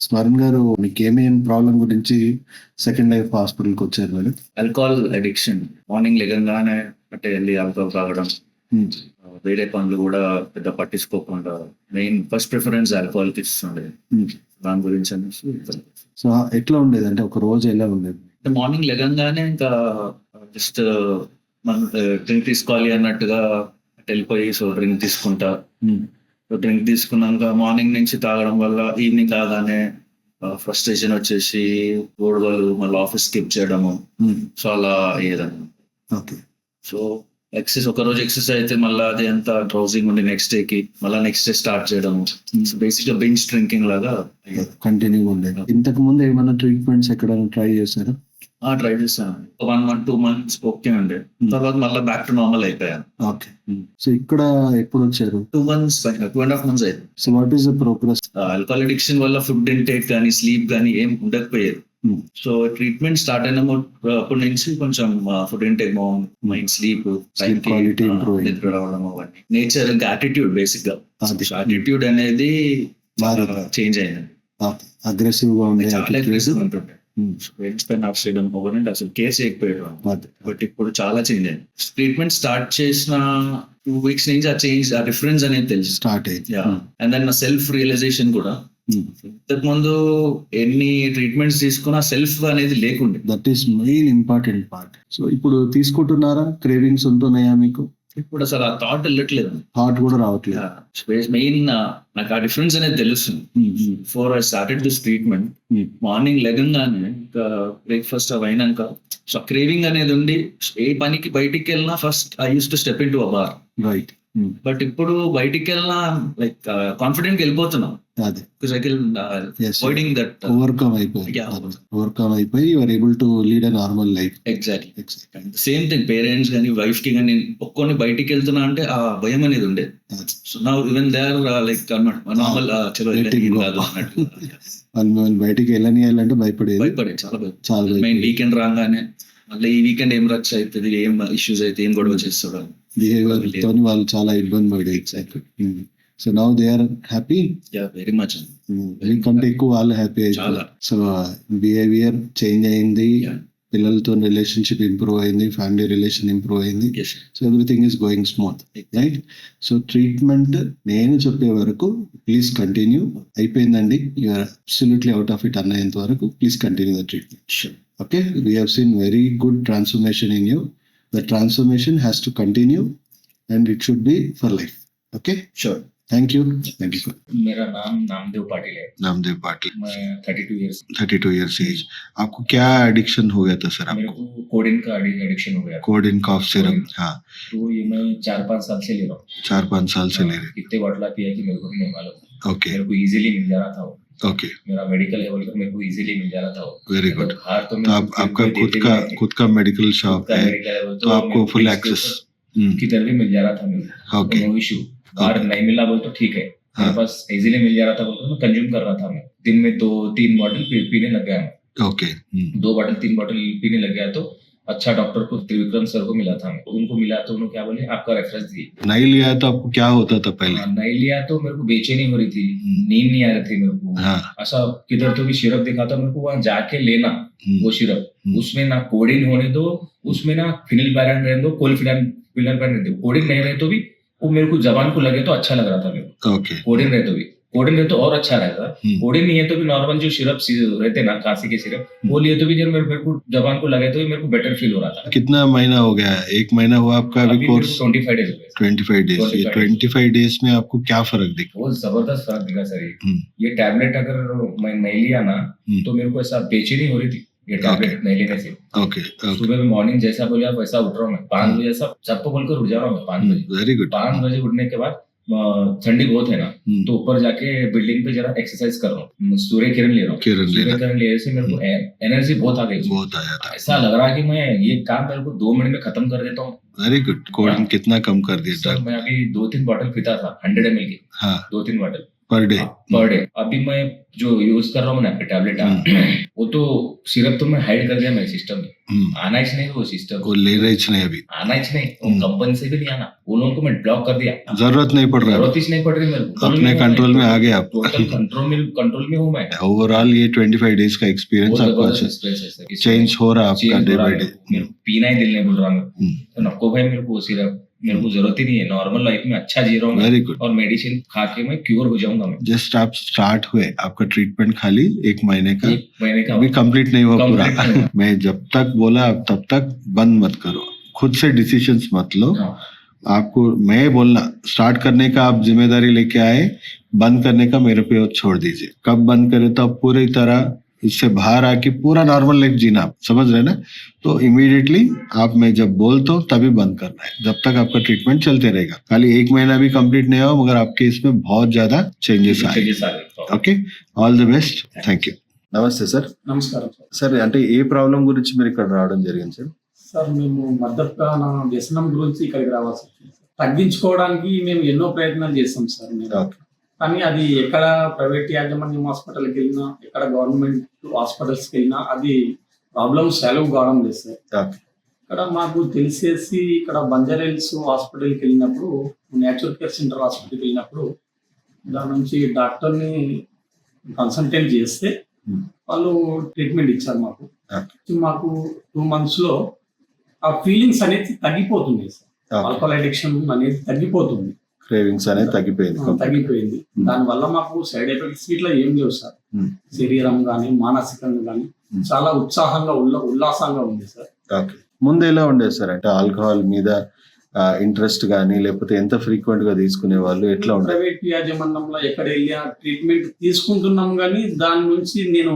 స్మరణ్ గారు మీకేమేం ప్రాబ్లం గురించి second life హాస్పిటల్కి వచ్చారు మేడం? Alcohol addiction. మార్నింగ్ లెగంగానే అంటే వెళ్ళి ఆల్కహాల్ తాగడం, హ్మ్. వేరే పనులు కూడా పెద్ద పట్టించుకోకుండా మెయిన్ ఫస్ట్ ప్రిఫరెన్స్ ఆల్కహాల్కి ఇస్తుండే. హ్మ్. దాని గురించి అనేసి సో ఎట్లా ఉండేది? అంటే ఒక రోజు ఎలా ఉండేది? మార్నింగ్ లెగంగానే ఇంకా జస్ట్ మనం డ్రింక్ తీసుకోవాలి అన్నట్టుగా అటు వెళ్ళిపోయి సో డ్రింక్ తీసుకుంటా. హ్మ్. డ్రింక్ తీసుకున్నాక మార్నింగ్ నుంచి తాగడం వల్ల ఈవినింగ్ కాగానే ఫ్రస్ట్రేషన్ వచ్చేసి గొడవలు, మళ్ళీ ఆఫీస్ స్కిప్ చేయడము. హ్మ్. సో అలా అయ్యేదన్నమాట. ఓకే. సో ఒక రోజు ఎక్సర్సైజ్ అయితే మళ్ళీ అది అంతా డ్రౌజింగ్ ఉండి నెక్స్ట్ డేకి మళ్ళీ నెక్స్ట్ డే స్టార్ట్ చేయడము. సో బేసిక్ గా బెంచ్ డ్రింకింగ్ లాగా అయ్యేది. కంటిన్యూ ఉండేది. ఇంతకు ముందు ఏమైనా ట్రీట్మెంట్స్ ఎక్కడైనా ట్రై చేశారా? ట్రై చేశాను. 1 month 2 months ఓకే ఉండే. తర్వాత మళ్ళీ బ్యాక్ టు నార్మల్ అయిపోయాను. ఓకే. సో ఇక్కడ ఎప్పుడు వచ్చారు? 2 months 2.5 months అయింది. So what is the progress? Alcohol addiction వల్ల ఫుడ్ ఇంటేక్ కానీ స్లీప్ కానీ ఏం ఉండకపోయేది. సో ట్రీట్మెంట్ స్టార్ట్ అయిన అప్పటి నుంచి కొంచెం ఫుడ్ ఇంటేక్ బాగుంది, మైండ్ స్లీప్ quality improve అయింది. నిద్ర రావడం అవన్నీ. నేచర్ ఇంకా యాటిట్యూడ్ బేసిక్ గా అది. యాటిట్యూడ్ అనేది మారింది. చేంజ్ అయింది. అగ్రెసివ్ గా ఉండే చాలా attitude. aggressive ఉంటుండే. పేరెంట్స్ పైన ఆఫ్ చేయడం ఒకరంటే అసలు కేర్ చేయకపోయాడు. అది. బట్ ఇప్పుడు చాలా చేంజ్ అయింది. ట్రీట్మెంట్ స్టార్ట్ చేసిన 2 weeks నుంచి ఆ చేంజ్, ఆ డిఫరెన్స్ అనేది తెలుసు. స్టార్ట్ అయింది. అండ్ దెన్ సెల్ఫ్ రియలైజేషన్ కూడా. ఇంతకు ముందు ఎన్ని ట్రీట్మెంట్స్ తీసుకున్నా సెల్ఫ్ అనేది లేకుండే. That is main important part. So ఇప్పుడు తీసుకుంటున్నారా? క్రేవింగ్స్ ఉంటున్నాయా మీకు? ఇప్పుడు అసలు ఆ థాట్ వెళ్ళట్లేదు. థాట్ కూడా రావట్లేదు. మెయిన్ నాకు ఆ డిఫరెన్స్ అనేది తెలుస్తుంది. For I started this treatment. Morning లెగంగానే ఇంకా బ్రేక్ఫాస్ట్ అవి అయినాక సో క్రేవింగ్ అనేది ఉండి ఏ పనికి బయటికి వెళ్ళినా first I used to step in to a bar. Right. But ఇప్పుడు బయటికి వెళ్ళినా లైక్ కాన్ఫిడెంట్ వెళ్ళిపోతున్నాం. అదే. Avoiding that. ఓవర్కమ్ అయిపోయి you are able to lead a normal life. Exactly. Same thing parents కానీ వైఫ్ కి కానీ ఒక్కొని బయటికి వెళ్తున్నా అంటే ఆ భయం అనేది ఉండే. So now even they are like normal చలో కాదు అన్నట్టు. వాళ్ళు బయటికి వెళ్ళనియాలంటే భయపడేది. చాలా మెయిన్ వీకెండ్ రాగానే మళ్ళీ ఈ వీకెండ్ ఏం రచ్చ అవుతుంది, ఏం ఇష్యూస్ అయితే, ఏం గొడవ చేస్తాడు, బిహేవియర్ తోని వాళ్ళు చాలా ఇబ్బంది పడేది. So now they are happy. Very much. ఎందుకంటే ఎక్కువ వాళ్ళు హ్యాపీ చాలా. సో బిహేవియర్ చేంజ్ అయింది, పిల్లలతో రిలేషన్షిప్ ఇంప్రూవ్ అయింది, ఫ్యామిలీ రిలేషన్ ఇంప్రూవ్ అయింది. So everything is going smooth, right? So treatment నేను చెప్పే వరకు ప్లీజ్ కంటిన్యూ. అయిపోయిందండి, you're absolutely out of it అన్నంత వరకు please continue the treatment. Okay, we have seen very good transformation in you. The transformation has to continue and it should be for life. Okay? Sure. Thank you. Thank you. मेरा नाम नामदेव पाटिल है। नामदेव पाटिल। मैं 32 years as. आपको क्या addiction हो गया था sir? मेरे को कोडिन का एडिक्शन हो गया। Codeine cough syrup. हाँ। तो ये मैं 4-5 साल से ले रहा हूँ। 4-5 साल से ले रहे। कितने बॉटला पिया कि मेरे को भी नहीं मालूम। Okay. मेरे को इजीली मिल जा रहा था वो। Okay. मेरा मेडिकल लेवल पर मेरे को इजीली मिल जा रहा था वो। Very good. तो आपका खुद का मेडिकल शॉप है, तो आपको फुल एक्सेस किधर भी मिल जा रहा था मेरे को। Okay. No issue. बाहर नहीं मिला बोल तो ठीक है, मेरे पास इजीली मिल जा रहा था बोल तो मैं कंज्यूम कर रहा था। मैं दिन में 2-3 बॉटल पीने लग गया। ओके। 2 बॉटल 3 बॉटल पीने लग गया। तो अच्छा डॉक्टर को त्रिविक्रम सर को मिला था। उनको मिला तो उन्होंने क्या बोले, आपका रेफरेंस दिए। नहीं लिया तो आपको क्या होता था पहले? नहीं लिया तो मेरे को बेचैनी हो रही थी, नींद नहीं आ रही थी मेरे को। हाँ। ऐसा किधर तो भी सिरप दिखा था मेरे को, वहां जाके लेना वो सिरप। उसमें ना कोडिन होने दो, उसमें ना फिनिलपायरान रहने दो, कोलिफिनान रहने दो। कोडिन नहीं रहे तो भी वो मेरे को जबान को लगे तो अच्छा लग रहा था मेरे को। ओके। कोडिन रहे तो भी, कोडिन रहे तो और अच्छा रहेगा। कोडिन नहीं है तो भी नॉर्मल जो सिरप रहते ना, खांसी के सिरप, वो लिए तो भी जब मेरे को जबान को लगे तो भी मेरे को बेटर फील हो रहा था। कितना महीना हो गया? 1 महीना हुआ आपका अभी कोर्स? 25 डेज हो गए। 25 डेज। ये 25 डेज में आपको क्या फर्क दिखा? बहुत जबरदस्त फर्क दिखा सर। ये टैबलेट अगर मैं नहीं लिया ना तो मेरे को ऐसा बेचैनी हो रही थी ये टैबलेट नहीं लेने से। ओके। सुबह में मॉर्निंग जैसा बोले आप वैसा उठ रहा हूँ मैं। 5 बजे सबको बोलकर उठ जा रहा हूँ मैं 5 बजे। Very good. 5 बजे उठने के बाद ठंडी बहुत है ना, तो ऊपर जाके बिल्डिंग पे जरा एक्सरसाइज कर रहा हूँ, सूर्य किरण ले रहा हूँ। सूर्य किरण लेने से मेरे को एनर्जी बहुत आ गई। बहुत आया था। ऐसा लग रहा है कि मैं ये काम मेरे को 2 मिनट में खत्म कर देता हूँ। Very good. कोडिन कितना कम कर दिया? सर मैं अभी 2-3 बॉटल पीता था 100 ml की। हाँ। 2-3 bottle per day per day. अभी मैं जो यूज कर रहा हूँ ना टैबलेट, वो तो सिरप तो मैं हाइड कर दिया मेरे सिस्टम में, आना ही नहीं वो सिस्टम, को ले रही नहीं अभी, आना ही नहीं, वो कंपनी से भी नहीं आना, वो लोगों को मैं ब्लॉक कर दिया, जरूरत नहीं पड़ रहा है, जरूरत ही नहीं पड़ रही मेरे को, अपने कंट्रोल में आ गए आप। टोटल कंट्रोल में हूँ मैं। ओवरऑल ये 25 डेज का एक्सपीरियंस बहुत आपको जबरदस्त अच्छा experience है सर। चेंज हो रहा है आपका Change डे हो रहा बाय है। डे। मेरे को पीना ही दिल नहीं बोल रहा मेरे को, तो नको भाई मेरे को सिरप, मेरे को जरूरत ही नहीं है, नॉर्मल लाइफ में अच्छा जी रहा हूँ मैं, वेरी गुड। और मेडिसिन खा के मैं क्योर हो जाऊंगा मैं। जस्ट आप स्टार्ट हुए, आपका ट्रीटमेंट खाली 1 महीने का, 1 महीने का अभी कंप्लीट नहीं हुआ पूरा। Complete नहीं हुआ। मैं जब तक बोला अब तब तक बंद मत करो, खुद से डिसीजंस मत लो। हाँ, आपको मैं बोलना स्टार्ट करने का आप जिम्मेदारी लेके आए, बंद करने का मेरे पे छोड़ दीजिए। कब बंद करे तो आप पूरी तरह इससे बाहर आके पूरा नॉर्मल लाइफ जीना, आप समझ रहे ना। तो इमीडिएटली आप मैं जब बोलता हूँ तभी बंद करना है, जब तक आपका ट्रीटमेंट चलते रहेगा। खाली 1 महीना भी कंप्लीट नहीं हुआ मगर आपके इसमें बहुत ज्यादा चेंजेस आए। changes आ गए। Okay, all the best, thank you. నమస్తే సార్. నమస్కారం సార్. సార్ అంటే ఏ ప్రాబ్లం గురించి మీరు ఇక్కడ రావడం జరిగింది సార్? సార్ మేము మద్యపాన వ్యసనం గురించి ఇక్కడికి రావాల్సి వచ్చింది సార్. తగ్గించుకోవడానికి మేము ఎన్నో ప్రయత్నాలు చేస్తాం సార్ మేము. ఓకే. కానీ అది ఎక్కడ ప్రైవేట్ యాజమాన్యం హాస్పిటల్కి వెళ్ళినా, ఎక్కడ గవర్నమెంట్ హాస్పిటల్స్కి వెళ్ళినా అది ప్రాబ్లం సాల్వ్ కావడం లేదు సార్. ఓకే. ఇక్కడ మాకు తెలిసేసి ఇక్కడ బంజారాహిల్స్ హాస్పిటల్కి వెళ్ళినప్పుడు, నేచురల్ కేర్ సెంటర్ హాస్పిటల్కి వెళ్ళినప్పుడు దాని నుంచి డాక్టర్ని కన్సల్టెంట్ చేస్తే వాళ్ళు ట్రీట్మెంట్ ఇచ్చారు మాకు. మాకు 2 months లో ఆ ఫీలింగ్స్ అనేది తగ్గిపోతుంది సార్. ఆల్కహాల్ అడిక్షన్ అనేది తగ్గిపోతుంది, క్రేవింగ్స్ అనేది తగ్గిపోయింది. దానివల్ల మాకు సైడ్ ఎఫెక్ట్స్ ఇట్లా ఏం లేవు సార్. శరీరం కానీ మానసికంగా కానీ చాలా ఉత్సాహంగా ఉల్లాసంగా ఉంది సార్. ఓకే. ముందు ఎలా ఉండేది సార్? అంటే ఆల్కహాల్ మీద ఇంట్రెస్ట్ కానీ లేకపోతే ఎంత ఫ్రీక్వెంట్ గా తీసుకునే వాళ్ళు, ఎట్లా ఉండేది? ప్రైవేట్ యాజమాన్యంలో ఎక్కడ వెళ్ళి ట్రీట్మెంట్ తీసుకుంటున్నాం కానీ దాని నుంచి నేను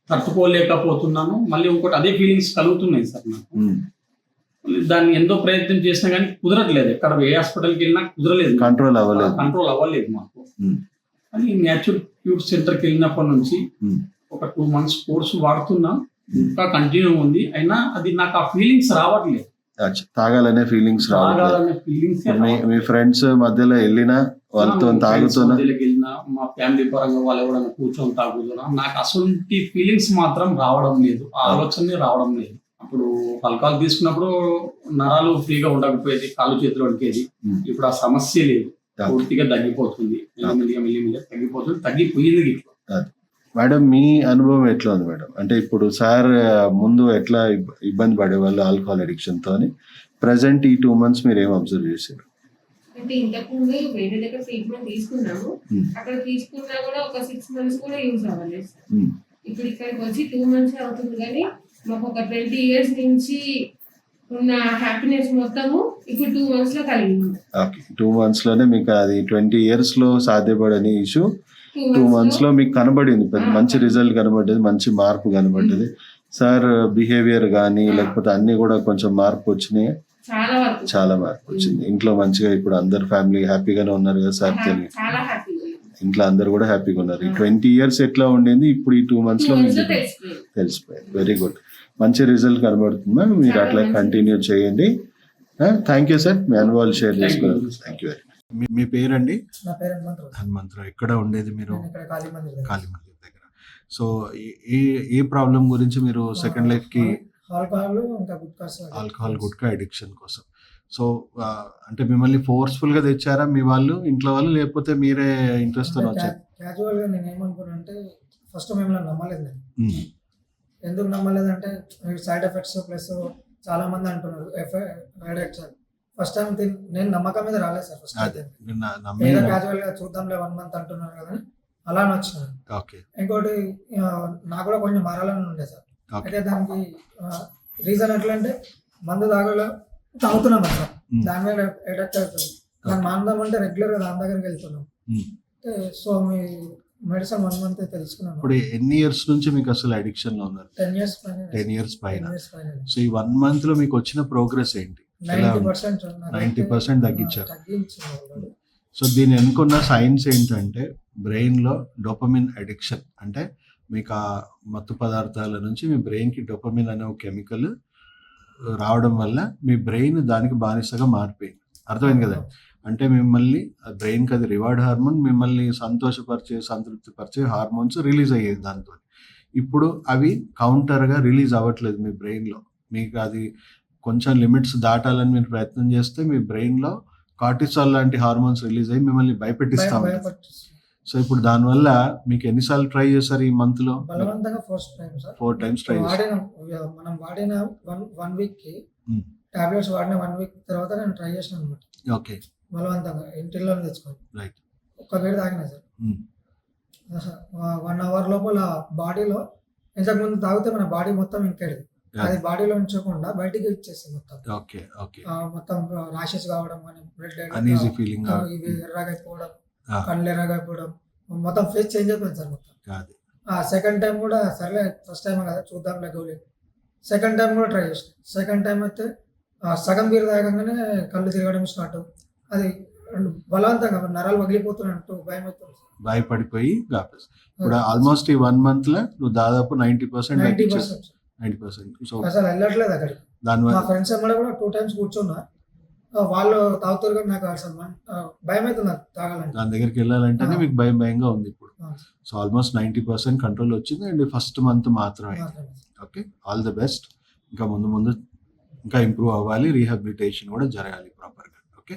తట్టుకోలేకపోతున్నాను. మళ్ళీ ఇంకోటి అదే ఫీలింగ్స్ కలుగుతున్నాయి సార్ నాకు. దాన్ని ఎంతో ప్రయత్నం చేసినా కానీ కుదరట్లేదు. ఎక్కడ ఏ హాస్పిటల్కి వెళ్ళినా కుదరలేదు, కంట్రోల్ అవ్వలేదు మాకు. కానీ నేచురల్ క్యూర్ సెంటర్కి వెళ్ళినప్పటి నుంచి ఒక 2 months కోర్సు వాడుతున్నా, ఇంకా కంటిన్యూ ఉంది. అయినా అది నాకు ఆ ఫీలింగ్స్ రావట్లేదు, తాగాలనే ఫీలింగ్స్ మీ ఫ్రెండ్స్ మధ్యలో వెళ్ళినా వాళ్ళతో తాగుతున్నా, వెళ్ళినా మా ఫ్యామిలీ పరంగా వాళ్ళు ఎవరైనా కూర్చొని తాగుతున్నా నాకు అసలు ఫీలింగ్స్ మాత్రం రావడం లేదు, ఆ ఆలోచన రావడం లేదు. అప్పుడు ఆల్కహాల్ తీసుకున్నప్పుడు నరాలు ఫ్రీగా ఉండకపోయేది, కాళ్ళు చేతులు వడికేది. ఇప్పుడు ఆ సమస్య లేదు, పూర్తిగా తగ్గిపోతుంది, మెల్లిమెల్లిగా తగ్గిపోతుంది, తగ్గిపోయింది. మేడం మీ అనుభవం ఎట్లా ఉంది మేడం? అంటే ఇప్పుడు సార్ ముందు ఎట్లా ఇబ్బంది పడేవాళ్ళు ఆల్కహాల్ అడిక్షన్ తోని, ప్రెసెంట్ ఈ 2 months మీరు ఏం అబ్జర్వ్ చేశారు? అంటే ఇంతకు ముందు వేరే దగ్గర ట్రీట్మెంట్ తీసుకున్నాము, అక్కడ తీసుకున్నా కూడా ఒక 6 months కూడా యూజ్ అవ్వలేదు. ఇప్పుడు ఇక్కడికి వచ్చి 2 months అవుతుంది, కానీ మాకు ఒక 20 years నుంచి ఉన్న హ్యాపీనెస్ మొత్తము ఇప్పుడు 2 months లో కలిగింది. 2 months లోనే మీకు అది 20 years లో సాధ్యపడని ఇష్యూ 2 months లో మీకు కనబడింది, మంచి రిజల్ట్ కనబడ్డది, మంచి మార్పు కనబడ్డది. సార్ బిహేవియర్ కానీ లేకపోతే అన్ని కూడా కొంచెం మార్పు వచ్చినాయి, చాలా మార్పు వచ్చింది. ఇంట్లో మంచిగా ఇప్పుడు అందరు ఫ్యామిలీ హ్యాపీగానే ఉన్నారు కదా సార్? ఇంట్లో అందరు కూడా హ్యాపీగా ఉన్నారు. ఈ 20 years ఎట్లా ఉండింది ఇప్పుడు ఈ 2 months లో తెలిసిపోయింది. వెరీ గుడ్, మంచి రిజల్ట్ కనబడుతుంది మ్యామ్. మీరు అట్లా కంటిన్యూ చేయండి. థ్యాంక్ యూ సార్, మీ అనుభవాలు షేర్ చేసుకున్నారు. Thank you very much. మీ పేరండి? నా పేరు హనుమంతరావు. ఎక్కడ ఉండేది మీరు? కాళీ మందిర్ దగ్గర. సో ఏ ప్రాబ్లం గురించి మీరు సెకండ్ లైఫ్ కి? ఆల్కహాల్ గుట్కా అడిక్షన్ కోసం. సో అంటే మిమ్మల్ని ఫోర్స్ఫుల్ గా తెచ్చారా మీ వాళ్ళు, ఇంట్లో వాళ్ళు, లేకపోతే మీరే ఇంట్రెస్ట్ తో వచ్చారు? క్యాజువల్ గా నేను ఏమనుకున్నా అంటే ఫస్ట్ మిమ్మల్ని నమ్మలేదు. ఎందుకు నమ్మలేదంటే సైడ్ ఎఫెక్ట్స్ ప్లస్ చాలా మంది అంటున్నారు ఎఫెక్ట్స్. ఫస్ట్ టైం నేను నమ్మకం మీద రాలేదు సార్. ఫస్ట్ ఏదో క్యాజువల్ గా చూద్దాంలే 1 month అంటున్నారు కదా, అలా వచ్చినాను. ఇంకోటి నాకు కూడా కొంచెం మారాలని ఉండే సార్. అయితే దానికి రీజన్ ఎట్లా అంటే మందు తాగుతున్నాం సార్, దాని మీద ఎడక్ట్ అవుతుంది. దాన్ని మానదాం అంటే రెగ్యులర్ గా దాని దగ్గరికి వెళ్తున్నాం. సో మీ మెడిసిన్ 1 month తెలుసుకున్నాను. ఇప్పుడు ఎన్ని ఇయర్స్ నుంచి మీకు అసలు అడిక్షన్ లో ఉన్నారు? 10 years పైన. సో ఈ 1 month లో మీకు వచ్చిన ప్రోగ్రెస్ ఏంటి? 90% తగ్గించారు. సో దీని వెనుకున్న సైన్స్ ఏంటంటే బ్రెయిన్ లో డోపమిన్ అడిక్షన్, అంటే మీకు ఆ మత్తు పదార్థాల నుంచి మీ బ్రెయిన్ కి డోపమిన్ అనే ఒక కెమికల్ రావడం వల్ల మీ బ్రెయిన్ దానికి బానిసగా మారిపోయింది. అర్థమైంది కదా? అంటే మిమ్మల్ని బ్రెయిన్కి అది రివార్డ్ హార్మోన్, మిమ్మల్ని సంతోషపరిచే సంతృప్తిపరిచే హార్మోన్స్ రిలీజ్ అయ్యేది దాంతో. ఇప్పుడు అవి కౌంటర్గా రిలీజ్ అవ్వట్లేదు మీ బ్రెయిన్లో. మీకు అది కొంచెం లిమిట్స్ దాటాలని మీరు ప్రయత్నం చేస్తే మీ బ్రెయిన్లో కార్టిసాల్ లాంటి హార్మోన్స్ రిలీజ్ అయ్యి మిమ్మల్ని భయపెట్టిస్తూ ఉంటుంది. భయపట్టిస్తుంది. సో ఇప్పుడు దానివల్ల మీకు ఎన్నిసార్లు ట్రై చేశారు ఈ మంత్లో? బలవంతంగా first time sir 4 times try చేశారు. మనం వాడిన వన్ వీక్ కి Hmm. టాబ్లెట్స్ వాడిన 1 వీక్ తర్వాత నేను ట్రై చేసిన అనమాట. ఓకే, బలవంతంగా ఇంటిలో తెచ్చుకొని రైట్. ఒక్క వేడి తాగిన సార్. 1 అవర్ లోపల బాడీలో ఇంతకుముందు తాగితే మన బాడీ మొత్తం ఇంకేది అది బాడీలో ఉంచకుండా బయటికి ఇచ్చేసి మొత్తం ఓకే, ఓకే. మొత్తం ర్యాషెస్ కావడం కానీ అన్ఈజీ ఫీలింగ్ ఇవి ఎర్రగైపోవడం, కళ్ళు ఎర్రగైపోవడం, మొత్తం ఫేస్ చేంజ్ అయిపోయింది సార్ మొత్తం. కాదు. సెకండ్ టైం కూడా సర్లే ఫస్ట్ టైం కదా చూద్దాం గోలీ. సెకండ్ టైం కూడా ట్రై చేసిన. సెకండ్ టైం అయితే సగం బీర్ తాగంగానే కళ్ళు తిరగడం స్టార్ట్. అది బలవంతంగా నరాలు పగిలిపోతున్నట్టు భయం అవుతుంది. భయపడిపోయి గాపేసి ఇప్పుడు ఆల్మోస్ట్ ఈ 1 month లో నువ్వు దాదాపు 90% 90%. 90%. సో అసలు వెళ్ళట్లేదు అక్కడికి. దానివల్ల మా ఫ్రెండ్స్ కూడా 2 times కూర్చున్నా, వాళ్ళు తాగుతారు కానీ నాకు అసలు భయం అవుతుంది నాకు తాగాలంటే. దాని దగ్గరికి వెళ్ళాలంటేనే మీకు భయంగా ఉంది ఇప్పుడు. ఆ. సో ఆల్మోస్ట్ 90% కంట్రోల్ వచ్చింది అండ్ ఫస్ట్ మంత్ మాత్రమే. Okay, all the best. ఇంకా ముందు ఇంకా ఇంప్రూవ్ అవ్వాలి, రీహాబిలిటేషన్ కూడా జరగాలి ప్రాపర్గా. ఓకే.